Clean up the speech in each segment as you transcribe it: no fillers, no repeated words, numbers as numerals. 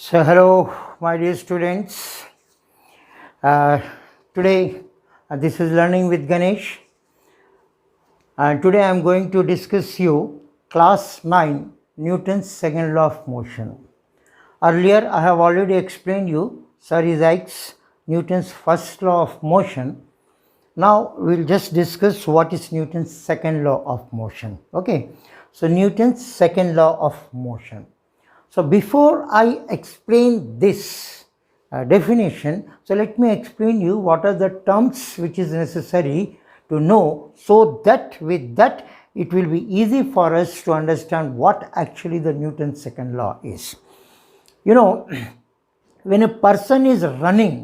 So, hello, my dear students. Today, this is Learning with Ganesh, and today I am going to discuss you Class 9 Newton's second law of motion. Earlier, I have already explained you Sir Isaac Newton's first law of motion. Now, we will just discuss what is Newton's second law of motion. Okay, so Newton's second law of motion. So before I explain this definition, so let me explain you what are the terms which is necessary to know, so that with that it will be easy for us to understand what actually the Newton's second law is. You know, when a person is running,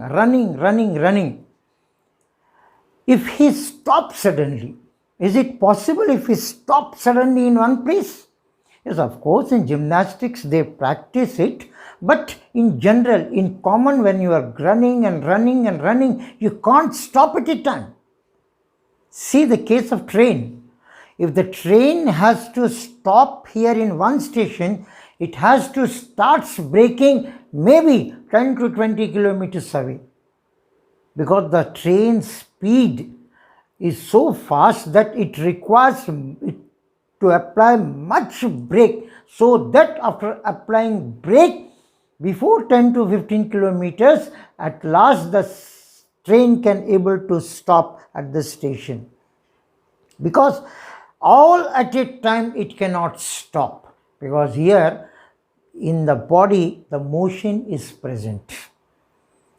if he stops suddenly, is it possible if he stops suddenly in one place? Yes, of course, in gymnastics they practice it, but in general, in common, when you are running, you can't stop at a time. See the case of train. If the train has to stop here in one station, it has to start braking maybe 10 to 20 kilometers away, because the train speed is so fast that it requires it to apply much brake, so that after applying brake before 10 to 15 kilometers, at last the train can able to stop at the station, because all at a time it cannot stop, because here in the body the motion is present,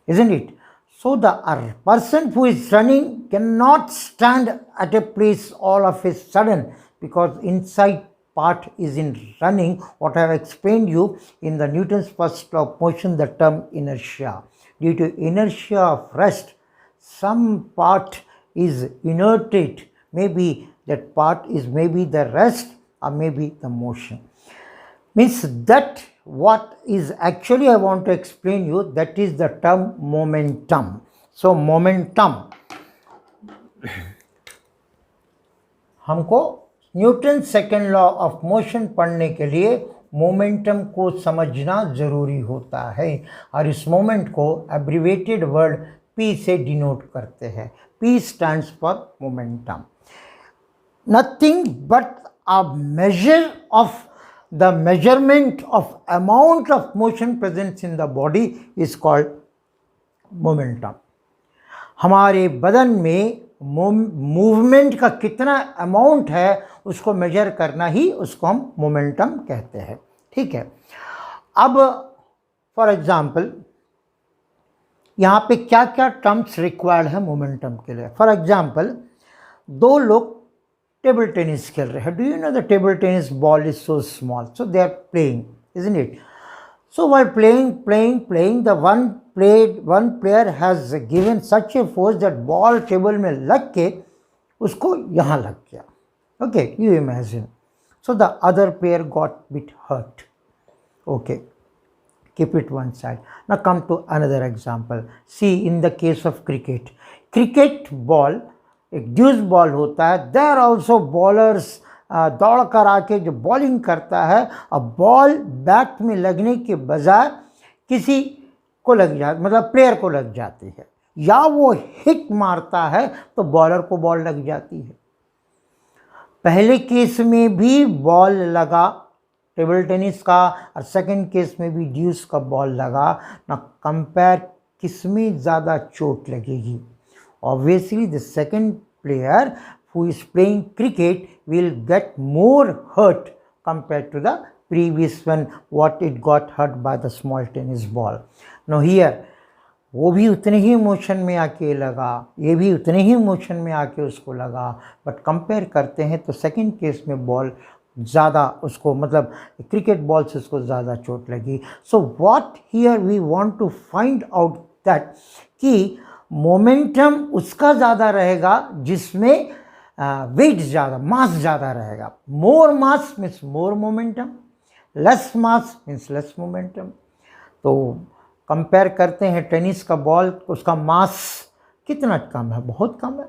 isn't it? So the person who is running cannot stand at a place all of a sudden, because inside part is in running. What I have explained you in the Newton's first law of motion, the term inertia. Due to inertia of rest, some part is inerted. Maybe that part is maybe the rest or maybe the motion. Means that what is actually I want to explain you, that is the term momentum. So momentum, हमको Newton second law of motion पढ़ने के लिए momentum को समझना जरूरी होता है, और इस मोमेंट को एब्रिवेटेड वर्ड P से डिनोट करते हैं. P stands for momentum. Nothing but a measure of the measurement of amount of motion present in the body is called momentum. हमारे बदन में मूवमेंट का कितना अमाउंट है उसको मेजर करना ही उसको हम मोमेंटम कहते हैं. ठीक है. अब फॉर एग्जांपल यहाँ पे क्या क्या टर्म्स रिक्वायर्ड है मोमेंटम के लिए. फॉर एग्जांपल, दो लोग table tennis खेल रहे हैं. Do you know the table tennis ball is so small, so they are playing, isn't it? So while playing, the one player has given such a force that ball table में लग के उसको यहाँ लग गया. Okay, you imagine. So the other player got bit hurt. Okay, keep it one side. Now come to another example. See, in the case of cricket ball, एक ड्यूस ball होता है. देयर ऑल्सो बॉलर्स दौड़ कर आके जो bowling करता है, अब बॉल बैट में लगने के बजाय किसी को लग जाती, मतलब प्लेयर को लग जाती है, या वो हिट मारता है तो बॉलर को बॉल लग जाती है. पहले केस में भी बॉल लगा टेबल टेनिस का, और सेकंड केस में भी ड्यूस का बॉल लगा. ना कंपेयर किस में ज़्यादा चोट लगेगी. Obviously, the second player who is playing cricket will get more hurt compared to the previous one, what it got hurt by the small tennis ball. Now here, वो भी उतने ही मोशन में आके लगा, ये भी उतने ही मोशन में आके उसको लगा, बट कंपेयर करते हैं तो सेकंड केस में बॉल ज़्यादा उसको, मतलब क्रिकेट बॉल से उसको ज़्यादा चोट लगी. So what here we want to find out that कि मोमेंटम उसका ज़्यादा रहेगा जिसमें वेट ज़्यादा, मास ज़्यादा रहेगा. More mass means more momentum, less mass means less momentum. तो कंपेयर करते हैं टेनिस का बॉल, उसका मास कितना कम है, बहुत कम है.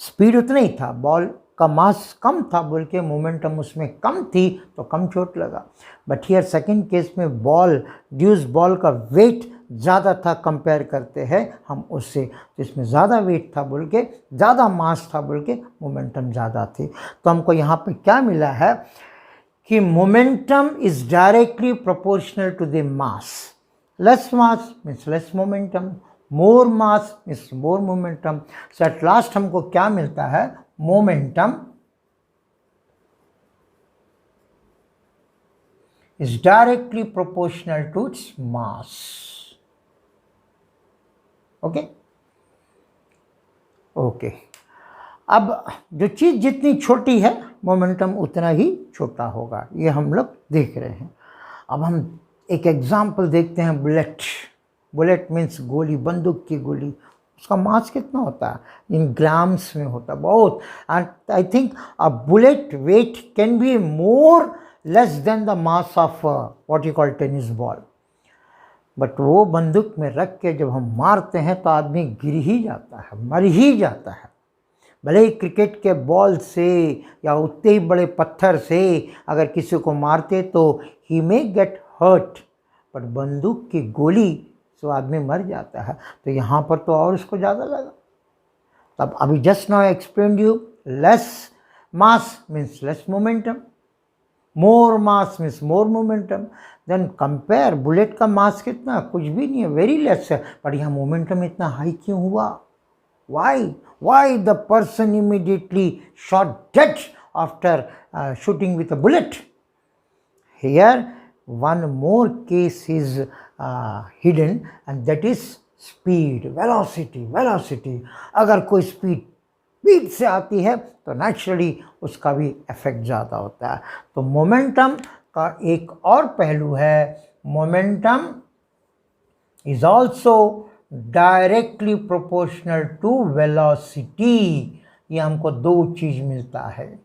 स्पीड उतना ही था, बॉल का मास कम था बोल के मोमेंटम उसमें कम थी तो कम चोट लगा। बट हियर सेकंड केस में बॉल, ड्यूस बॉल का वेट ज़्यादा था कंपेयर करते हैं हम उससे, तो इसमें ज़्यादा वेट था बोल के, ज़्यादा मास था बोल के मोमेंटम ज़्यादा थी। तो हमको यहाँ पे क्या मिला है कि momentum is directly proportional to the mass. Less mass means less momentum, more mass means more momentum. So at last हमको क्या मिलता है, momentum is directly proportional to its mass. Okay okay, अब जो चीज़ जितनी छोटी है मोमेंटम उतना ही छोटा होगा, ये हम लोग देख रहे हैं। अब हम एक एग्जाम्पल देखते हैं, बुलेट। बुलेट मीन्स गोली, बंदूक की गोली। उसका मास कितना होता है, इन ग्राम्स में होता है बहुत। And I think a bullet weight can be more less than the mass of what you call tennis ball. But वो बंदूक में रख के जब हम मारते हैं तो आदमी गिर ही जाता है, मर ही जाता है। भले ही क्रिकेट के बॉल से या उतने ही बड़े पत्थर से अगर किसी को मारते तो ही मे गेट हर्ट, बट बंदूक की गोली से आदमी मर जाता है। तो यहाँ पर तो और उसको ज़्यादा लगा। तब अभी just now explain you, less mass means less momentum, more mass means more momentum. Then compare, bullet का मास कितना, कुछ भी नहीं है, वेरी लेस है, पर यहाँ मोमेंटम इतना हाई क्यों हुआ? Why the person immediately shot dead after shooting with a bullet? Here one more case is hidden, and that is speed, velocity. अगर कोई स्पीड से आती है तो नेचुरली उसका भी इफेक्ट ज़्यादा होता है। तो मोमेंटम का एक और पहलू है, momentum is also directly proportional to velocity. ये हमको दो चीज़ मिलता है,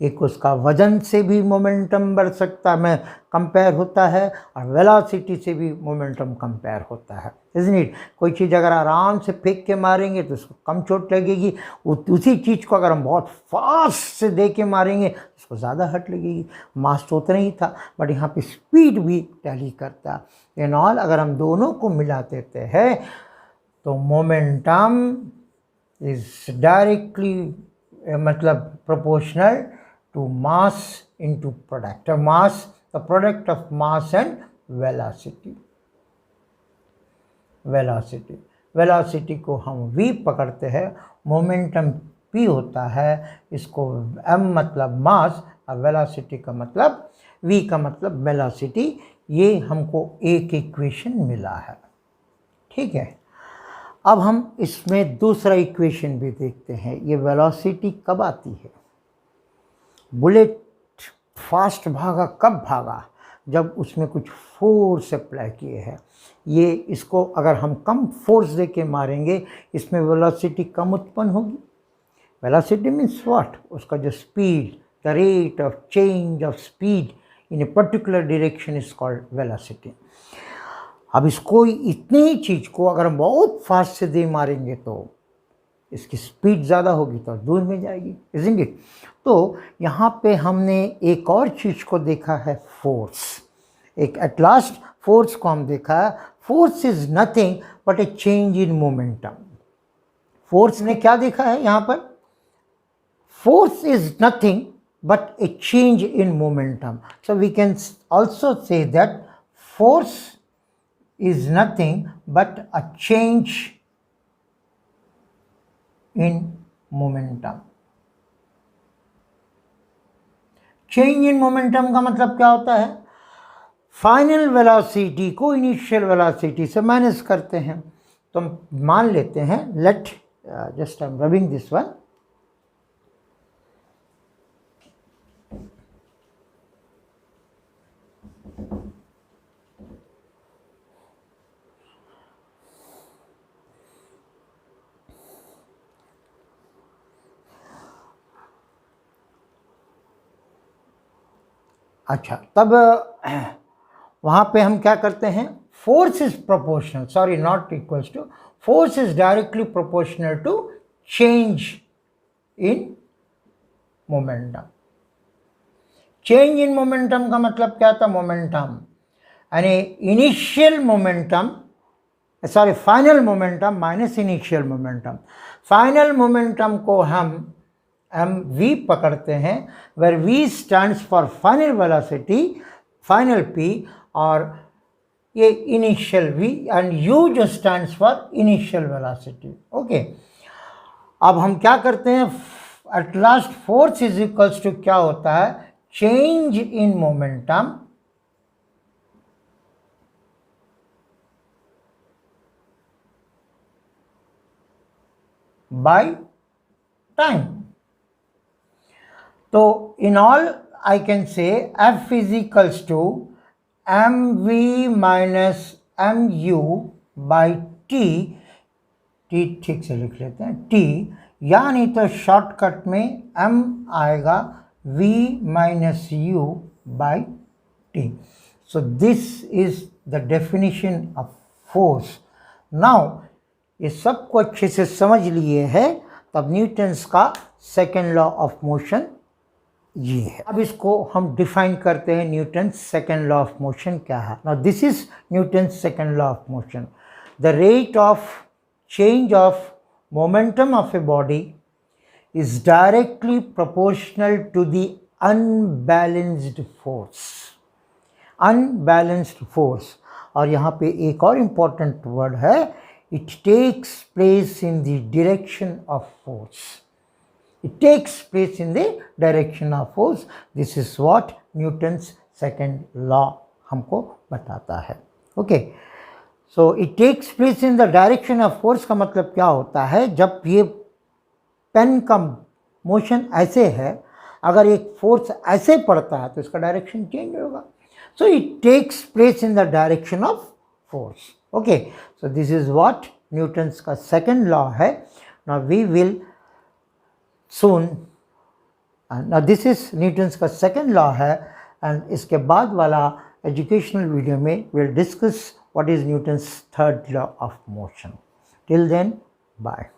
एक उसका वजन से भी मोमेंटम बढ़ सकता है, कंपेयर होता है, और वेलोसिटी से भी मोमेंटम कंपेयर होता है, इज़न्ट इट? कोई चीज़ अगर आराम से फेंक के मारेंगे तो उसको कम चोट लगेगी, उसी चीज़ को अगर हम बहुत फास्ट से दे के मारेंगे तो उसको ज़्यादा हट लगेगी। मास तो उतना ही था, बट यहाँ पे स्पीड भी टैली करता है। इन ऑल अगर हम दोनों को मिला देते हैं तो मोमेंटम इज डायरेक्टली मतलब proportional to mass into product of mass, the product of mass and velocity। velocity को हम v पकड़ते हैं, मोमेंटम p होता है, इसको m मतलब मास और वेलोसिटी का मतलब v का मतलब वेलोसिटी। ये हमको एक इक्वेशन मिला है, ठीक है। अब हम इसमें दूसरा इक्वेशन भी देखते हैं। ये वेलोसिटी कब आती है? बुलेट फास्ट भागा कब भागा? जब उसमें कुछ फोर्स अप्लाई किए हैं। ये इसको अगर हम कम फोर्स दे के मारेंगे, इसमें वेलोसिटी कम उत्पन्न होगी। Velocity means what? उसका जो speed, the rate of change of speed in a particular direction is called velocity. अब इसको, इतनी ही चीज़ को अगर हम बहुत फास्ट से दे मारेंगे तो इसकी स्पीड ज़्यादा होगी तो दूर में जाएगी, इज़न्ट इट? तो यहाँ पे हमने एक और चीज़ को देखा है, फोर्स। एक एट लास्ट फोर्स को हम देखा है। Force is nothing but a change in momentum. Force ने क्या देखा है यहाँ पर? Force is nothing but a change in momentum. So we can also say that force is nothing but a change in momentum. Change in momentum का मतलब क्या होता है? फाइनल वेलोसिटी को इनिशियल वेलोसिटी से माइनस करते हैं। तो हम मान लेते हैं, let just I am rubbing this one. अच्छा, तब वहाँ पे हम क्या करते हैं? Force is proportional, sorry not equals to, force is directly proportional to change in momentum. Change in momentum का मतलब क्या था? मोमेंटम यानी initial momentum, sorry final momentum minus initial momentum. Final momentum को हम v पकड़ते हैं, where v stands for final velocity, final p, और ये इनिशियल v एंड u जो stands for initial velocity. Okay, अब हम क्या करते हैं? At last force is equals to क्या होता है? Change in momentum by time. तो in all I can say F is equals to mv minus mu by t, t ठीक से लिख लेते हैं t, या नहीं तो शॉर्टकट में m आएगा v minus u by t। So this is the definition of force. Now ये सबको अच्छे से समझ लिए है, तब न्यूटन्स का सेकेंड लॉ ऑफ मोशन ये है। अब इसको हम डिफाइन करते हैं, Newton's second law of motion क्या है। Now this is Newton's second law of motion. The rate of change of momentum of a body is directly proportional to the unbalanced force. Unbalanced force, और यहाँ पे एक और important word है, it takes place in the direction of force. It takes place in the direction of force. This is what Newton's second law हमको बताता है। Okay, so it takes place in the direction of force का मतलब क्या होता है? जब ये पेन का मोशन ऐसे है, अगर एक फोर्स ऐसे पड़ता है तो इसका डायरेक्शन चेंज होगा। So it takes place in the direction of force. Okay, so this is what Newton's का सेकेंड लॉ है। Now we will soon, now this is Newton's का सेकेंड लॉ है, एंड इसके बाद वाला एजुकेशनल वीडियो में will discuss what is Newton's third law of motion. Till then, bye.